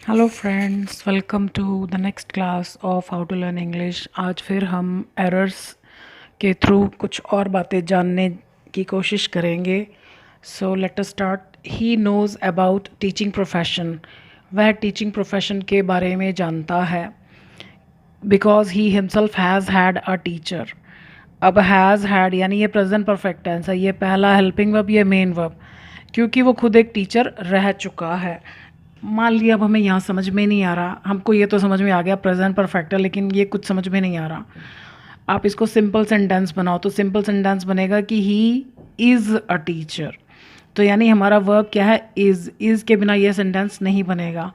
Hello friends, welcome to the next class of how to learn English. आज फिर हम errors के through कुछ और बातें जानने की कोशिश करेंगे। So let us start. He knows about teaching profession. वह टीचिंग प्रोफेशन के बारे में जानता है because he himself has had a teacher. अब हैज़ हैड यानी ये प्रेजेंट परफेक्ट टेंस है, ये पहला हेल्पिंग वर्ब, ये मेन वर्ब, क्योंकि वो खुद एक टीचर रह चुका है। मान लिया अब हमें यहाँ समझ में नहीं आ रहा, हमको ये तो समझ में आ गया प्रेजेंट परफेक्ट है, लेकिन ये कुछ समझ में नहीं आ रहा। आप इसको सिंपल सेंटेंस बनाओ तो सिंपल सेंटेंस बनेगा कि ही इज़ अ टीचर। तो यानी हमारा वर्ब क्या है, इज़ के बिना ये सेंटेंस नहीं बनेगा।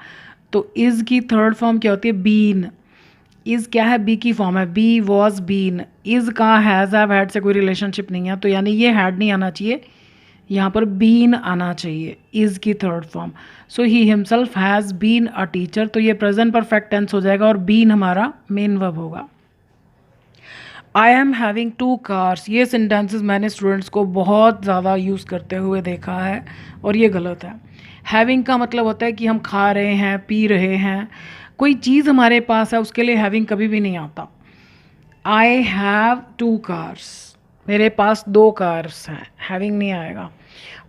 तो इज़ की थर्ड फॉर्म क्या होती है, बीन। इज़ क्या है, बी की फॉर्म है, बी वॉज बीन। इज़ का हैज़ हैव हैड से कोई रिलेशनशिप नहीं है, तो यानी ये हैड नहीं आना चाहिए, यहाँ पर बीन आना चाहिए, इज़ की third form. So he himself has been a teacher, तो ये प्रेजेंट परफेक्ट टेंस हो जाएगा और बीन हमारा मेन वर्ब होगा। आई एम हैविंग 2 कार्स, ये सेंटेंसेस मैंने स्टूडेंट्स को बहुत ज़्यादा यूज़ करते हुए देखा है और ये गलत है। हैविंग का मतलब होता है कि हम खा रहे हैं, पी रहे हैं, कोई चीज़ हमारे पास है, उसके लिए हैविंग कभी भी नहीं आता। आई हैव 2 कार्स, मेरे पास 2 कार्स हैं, हैविंग नहीं आएगा।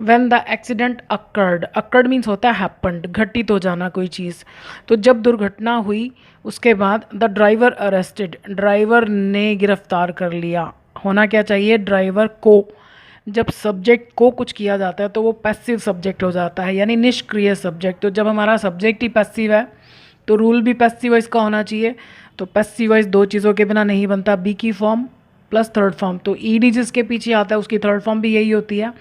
वेन द एक्सीडेंट अक्कर्ड, अक्कर्ड मीन्स होता है हैपन्ड, घटित हो जाना कोई चीज़। तो जब दुर्घटना हुई उसके बाद द ड्राइवर अरेस्टेड, ड्राइवर ने गिरफ्तार कर लिया। होना क्या चाहिए, ड्राइवर को। जब सब्जेक्ट को कुछ किया जाता है तो वो पैसिव सब्जेक्ट हो जाता है, यानी निष्क्रिय सब्जेक्ट। तो जब हमारा सब्जेक्ट ही पैसिव है तो रूल भी पैसिव वॉइस का होना चाहिए। तो पैसिव वॉइस 2 चीज़ों के बिना नहीं बनता, बी की फॉर्म प्लस थर्ड फॉर्म। तो ईडी जिसके पीछे आता है उसकी थर्ड फॉर्म भी यही होती है।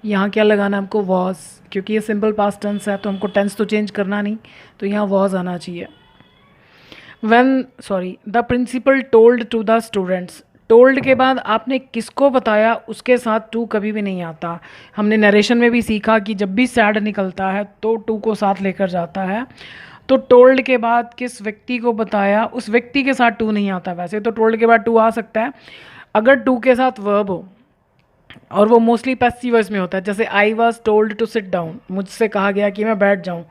यहाँ क्या लगाना है हमको, वॉज, क्योंकि ये सिंपल पास्ट टेंस है तो हमको टेंस तो चेंज करना नहीं, तो यहाँ वॉज आना चाहिए। The principal told to the students, told के बाद आपने किसको बताया उसके साथ टू कभी भी नहीं आता। हमने नरेशन में भी सीखा कि जब भी सैड निकलता है तो टू को साथ लेकर जाता है। तो टोल्ड के बाद किस व्यक्ति को बताया, उस व्यक्ति के साथ टू नहीं आता। वैसे तो टोल्ड के बाद टू आ सकता है अगर टू के साथ वर्ब हो, और वो मोस्टली पैसिव वॉइस में होता है, जैसे I was told to sit down, मुझसे कहा गया कि मैं बैठ जाऊँ।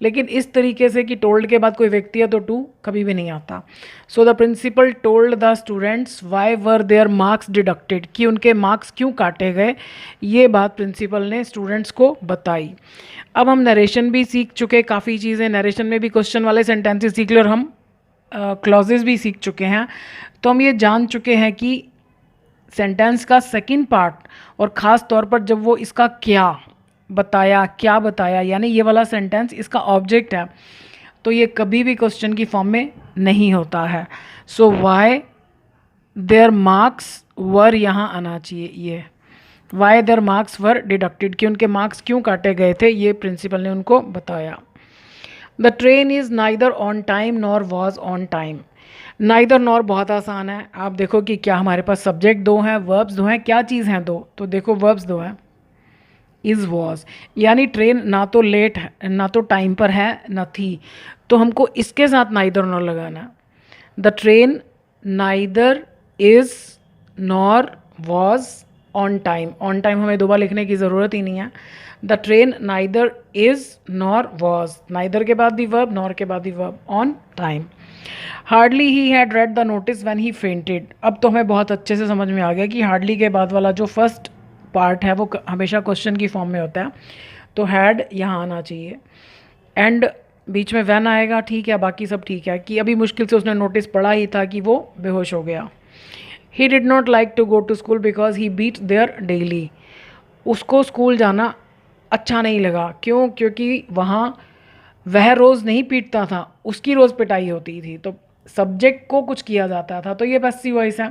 लेकिन इस तरीके से कि टोल्ड के बाद कोई व्यक्ति है तो टू कभी भी नहीं आता। So the principal told the students why were their marks deducted, कि उनके मार्क्स क्यों काटे गए, ये बात प्रिंसिपल ने स्टूडेंट्स को बताई। अब हम नरेशन भी सीख चुके, काफ़ी चीज़ें नरेशन में भी क्वेश्चन वाले सेंटेंसेस सीख ले, और हम क्लॉजेज भी सीख चुके हैं। तो हम ये जान चुके हैं कि सेंटेंस का सेकंड पार्ट, और ख़ास तौर पर जब वो इसका क्या बताया, यानी ये वाला सेंटेंस इसका ऑब्जेक्ट है, तो ये कभी भी क्वेश्चन की फॉर्म में नहीं होता है। So why their marks were यहाँ आना चाहिए, ये why their marks were deducted, कि उनके मार्क्स क्यों काटे गए थे, ये प्रिंसिपल ने उनको बताया। The train is neither on time nor was on time. Neither nor बहुत आसान है, आप देखो कि क्या हमारे पास सब्जेक्ट 2 हैं, वर्ब्स 2 हैं, क्या चीज़ हैं 2, तो देखो वर्ब्स 2 हैं, इज़ वॉज, यानी ट्रेन ना तो लेट है, ना तो टाइम पर है, ना थी, तो हमको इसके साथ नाइदर नॉर लगाना। The train neither is nor was on time, on time हमें 2 बार लिखने की ज़रूरत ही नहीं है। The train neither is nor was, neither के बाद दी वर्ब, नॉर के बाद दी verb, on time. Hardly he had read the notice when he fainted, अब तो हमें बहुत अच्छे से समझ में आ गया कि हार्डली के बाद वाला जो फर्स्ट पार्ट है वो हमेशा क्वेश्चन की फॉर्म में होता है, तो हैड यहाँ आना चाहिए, एंड बीच में वैन आएगा, ठीक है, बाकी सब ठीक है, कि अभी मुश्किल से उसने नोटिस पढ़ा ही था कि वो बेहोश हो गया। He did not like to go to school because he beat there daily, उसको स्कूल जाना अच्छा नहीं लगा, क्यों, क्योंकि वहाँ वह रोज़ नहीं पीटता था, उसकी रोज़ पिटाई होती थी। तो सब्जेक्ट को कुछ किया जाता था, तो ये पैसिव वॉइस है।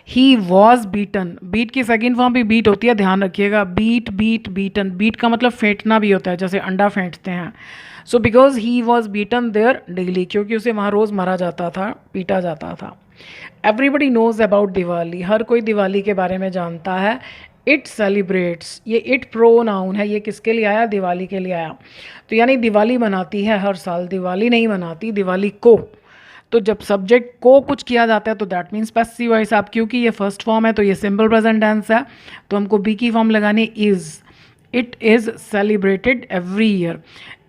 ही वॉज बीटन, बीट की सेकेंड फॉर्म भी बीट होती है, ध्यान रखिएगा, बीट बीट बीटन, बीट का मतलब फेंटना भी होता है, जैसे अंडा फेंटते हैं। So because he was beaten their daily, क्योंकि उसे वहाँ रोज़ मारा जाता था, पीटा जाता था। एवरीबडी नोज अबाउट दिवाली, हर कोई दिवाली के बारे में जानता है। इट सेलिब्रेट्स, ये इट प्रोनाउन है, ये किसके लिए आया, दिवाली के लिए आया। तो यानी दिवाली मनाती है हर साल, दिवाली नहीं मनाती, दिवाली को। तो जब सब्जेक्ट को कुछ किया जाता है तो दैट मीन्स पैसिव वॉइस। आप क्योंकि ये फर्स्ट फॉर्म है तो ये सिंपल प्रेजेंट टेंस है, तो हमको बी की फॉर्म लगानी is. It is celebrated every year.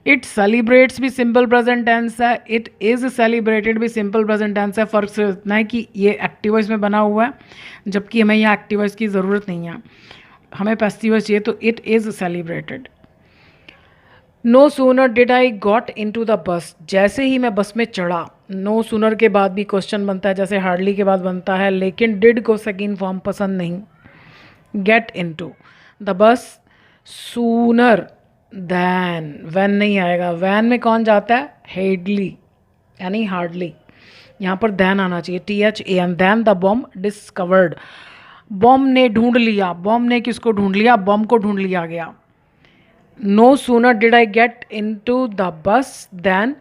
It celebrates भी सिंपल प्रेजेंट टेंस है, इट इज़ सेलिब्रेटेड भी सिंपल प्रेजेंट टेंस है। फ़र्क सिर्फ इतना है कि ये एक्टिव वॉइस में बना हुआ है, जबकि हमें यहाँ एक्टिव वॉइस की ज़रूरत नहीं है, हमें पैसिव वॉइस चाहिए, तो it is celebrated. No sooner did I got in to the bus, जैसे ही मैं बस में चढ़ा। नो सूनर के बाद भी क्वेश्चन बनता है, जैसे हार्डली के बाद बनता है, लेकिन डिड को सेकेंड फॉर्म पसंद नहीं। Get in to the bus sooner than, when नहीं आएगा, वैन में कौन जाता है, हेडली यानी हार्डली, यहाँ पर दैन आना चाहिए, THAN, than the bomb discovered, bomb ने ढूंढ लिया, बॉम्ब ने किसको ढूंढ लिया, बॉम्ब को ढूंढ लिया गया। No sooner did I get in to the bus than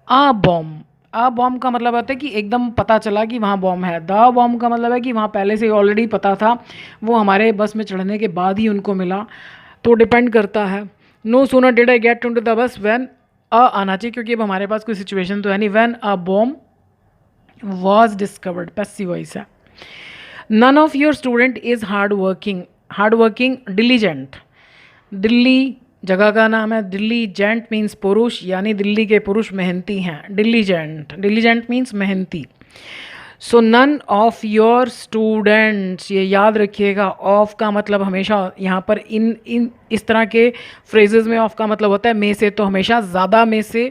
a bomb, a bomb का मतलब होता है कि एकदम पता चला कि वहाँ बॉम्ब है, द बॉम्ब का मतलब है कि वहाँ पहले से ऑलरेडी पता था, वो हमारे बस में चढ़ने के बाद ही उनको मिला, तो डिपेंड करता है। No sooner did I get in to the bus when a आना चाहिए, क्योंकि अब हमारे पास कोई सिचुएशन तो है नहीं, when a bomb was discovered, passive voice है। None of your student is hard working, hard working diligent, Delhi जगह का नाम है, डिलीजेंट मीन्स पुरुष, यानी दिल्ली के पुरुष मेहनती हैं, डिलीजेंट, डिलीजेंट मीन्स मेहनती। सो नन ऑफ योर स्टूडेंट्स, ये याद रखिएगा, ऑफ का मतलब हमेशा यहाँ पर इन इस तरह के फ्रेजेस में ऑफ का मतलब होता है में से, तो हमेशा ज़्यादा में से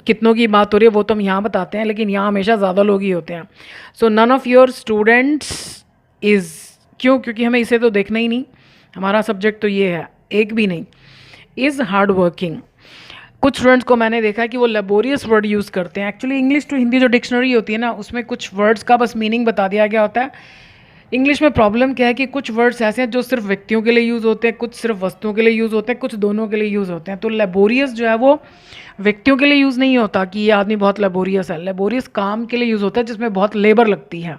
कितनों की बात हो रही है वो तो हम यहाँ बताते हैं, लेकिन यहाँ हमेशा ज़्यादा लोग ही होते हैं। So none of your students is, क्यों, क्योंकि हमें इसे तो देखना ही नहीं, हमारा सब्जेक्ट तो ये है, एक भी नहीं। इज़ हार्ड वर्किंग, कुछ स्टूडेंट्स को मैंने देखा है कि वो लेबोरियस वर्ड यूज़ करते हैं। एक्चुअली इंग्लिश टू हिंदी जो डिक्शनरी होती है ना, उसमें कुछ वर्ड्स का बस मीनिंग बता दिया गया होता है। इंग्लिश में प्रॉब्लम क्या है कि कुछ वर्ड्स ऐसे हैं जो सिर्फ व्यक्तियों के लिए यूज़ होते हैं, कुछ सिर्फ वस्तुओं के लिए यूज़ होते हैं, कुछ दोनों के लिए यूज़ होते हैं। तो लेबोरियस जो है वो व्यक्तियों के लिए यूज़ नहीं होता कि ये आदमी बहुत लेबोरियस है, लेबोरियस काम के लिए यूज़ होता है जिसमें बहुत लेबर लगती है।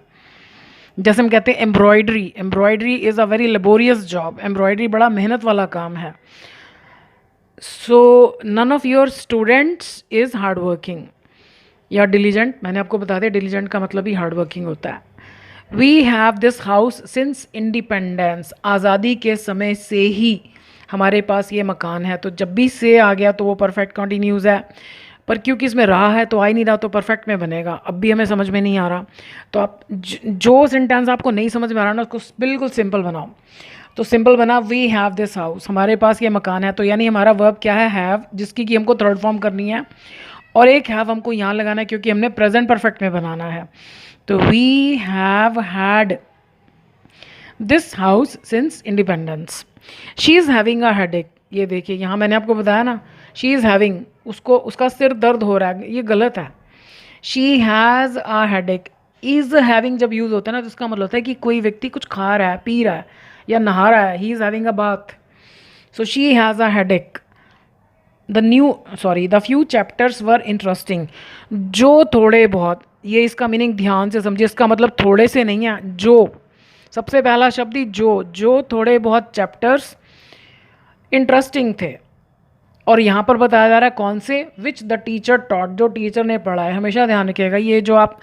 जैसे हम कहते हैं embroidery, embroidery is a very laborious job, embroidery बड़ा मेहनत वाला काम है। So none of your students is hard working या डिलीजेंट, मैंने आपको बता दिया डिलीजेंट का मतलब ही हार्ड वर्किंग होता है। We have this house since independence, आज़ादी के समय से ही हमारे पास ये मकान है, तो जब भी से आ गया तो वो परफेक्ट कंटिन्यूज़ है, पर क्योंकि इसमें रहा है तो आ ही नहीं रहा, तो परफेक्ट में बनेगा। अब भी हमें समझ में नहीं आ रहा, तो आप जो सेंटेंस आपको नहीं समझ में आ रहा ना, उसको बिल्कुल सिंपल बनाओ। तो सिंपल बना, वी हैव दिस हाउस, हमारे पास ये मकान है, तो यानी हमारा वर्ब क्या है, हैव, जिसकी कि हमको थर्ड फॉर्म करनी है, और एक हैव हमको यहाँ लगाना है क्योंकि हमने प्रेजेंट परफेक्ट में बनाना है। तो we have had this house since independence. She is having a headache, ये देखिए यहाँ मैंने आपको बताया ना, शी इज़ हैविंग, उसको उसका सिर दर्द हो रहा है, ये गलत है। She has a headache, is having जब यूज़ होता है ना, तो उसका मतलब होता है कि कोई व्यक्ति कुछ खा रहा है, पी रहा है या नहा रहा है, he is having a bath. So she has a headache. The few chapters were interesting, जो थोड़े बहुत, ये इसका मीनिंग ध्यान से समझिए, इसका मतलब थोड़े से नहीं है, जो, सबसे पहला शब्द ही जो थोड़े बहुत चैप्टर्स इंटरेस्टिंग थे, और यहाँ पर बताया जा रहा है कौन से, विच द टीचर टॉट, जो टीचर ने पढ़ाया। हमेशा ध्यान रखिएगा, ये जो आप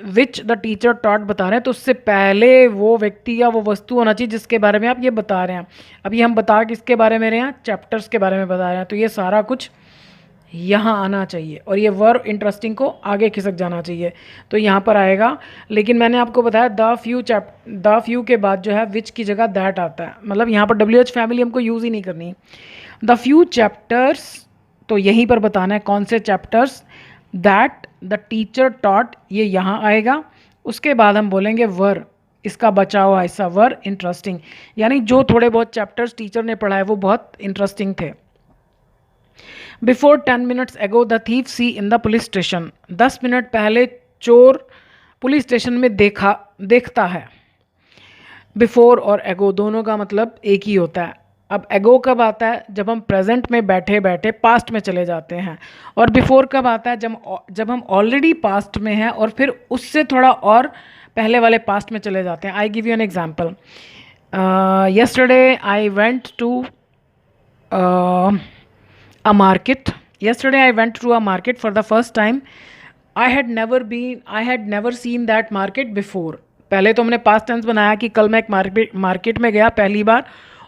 विच द टीचर टॉट बता रहे हैं, तो उससे पहले वो व्यक्ति या वो वस्तु होना चाहिए जिसके बारे में आप ये बता रहे हैं। अभी हम बता किसके बारे में रहे हैं, चैप्टर्स के बारे में बता रहे हैं, तो ये सारा कुछ यहाँ आना चाहिए, और ये वर्ब इंटरेस्टिंग को आगे खिसक जाना चाहिए, तो यहाँ पर आएगा। लेकिन मैंने आपको बताया द फ्यू के बाद जो है विच की जगह दैट आता है, मतलब यहाँ पर WH फैमिली हमको यूज़ ही नहीं करनी। द फ्यू चैप्टर्स, तो यहीं पर बताना है कौन से chapters, that the teacher taught, ये यहाँ आएगा। उसके बाद हम बोलेंगे वर, इसका बचा हुआ हिस्सा वर इंटरेस्टिंग, यानी जो थोड़े बहुत चैप्टर्स टीचर ने पढ़ाए वो बहुत इंटरेस्टिंग थे। Before 10 minutes ago the thief see in the police station, 10 minute पहले चोर पुलिस स्टेशन में देखता है। बिफोर और एगो दोनों का मतलब एक ही होता है। अब एगो कब आता है, जब हम प्रेजेंट में बैठे बैठे पास्ट में चले जाते हैं, और बिफोर कब आता है, जब हम ऑलरेडी पास्ट में हैं और फिर उससे थोड़ा और पहले वाले पास्ट में चले जाते हैं। I give you an example, yesterday I went to a market. Yesterday I went to a market for the first time. I had never seen that market before. पहले तो हमने पास्ट टेंस बनाया कि कल मैं एक मार्केट में गया पहली बार,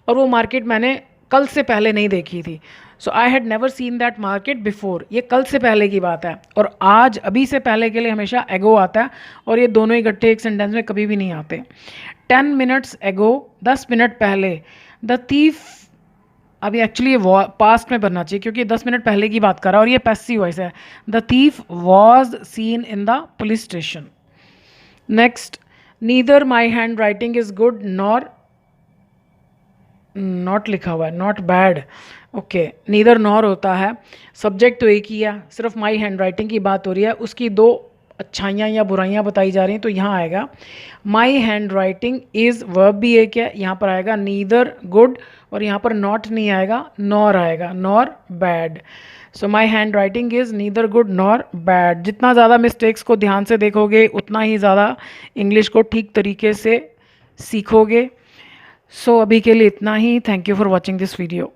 और वो मार्केट मैंने कल से पहले नहीं देखी थी। So I had never seen that market before, ये कल से पहले की बात है, और आज अभी से पहले के लिए हमेशा एगो आता है, और ये दोनों इकट्ठे एक सेंटेंस में कभी भी नहीं आते। 10 मिनट्स एगो, 10 मिनट पहले, द थीफ, अभी एक्चुअली ये पास्ट में बनना चाहिए क्योंकि 10 मिनट पहले की बात कर रहा है और ये पैसिव वॉइस है। The thief was seen in the police station. Next, neither my hand writing is good nor, not लिखा हुआ है, not bad. Okay, neither nor होता है, सब्जेक्ट तो एक ही है, सिर्फ माई हैंड राइटिंग की बात हो रही है, उसकी दो अच्छाइयाँ या बुराइयाँ बताई जा रही हैं, तो यहाँ आएगा my hand writing is, verb भी एक है, यहाँ पर आएगा नीदर गुड, और यहाँ पर नॉट नहीं आएगा, नॉर आएगा, nor bad. So my hand writing is neither good nor bad. जितना ज़्यादा मिस्टेक्स को ध्यान से देखोगे उतना ही ज़्यादा इंग्लिश को ठीक तरीके से सीखोगे। सो अभी के लिए इतना ही। Thank you for watching this video.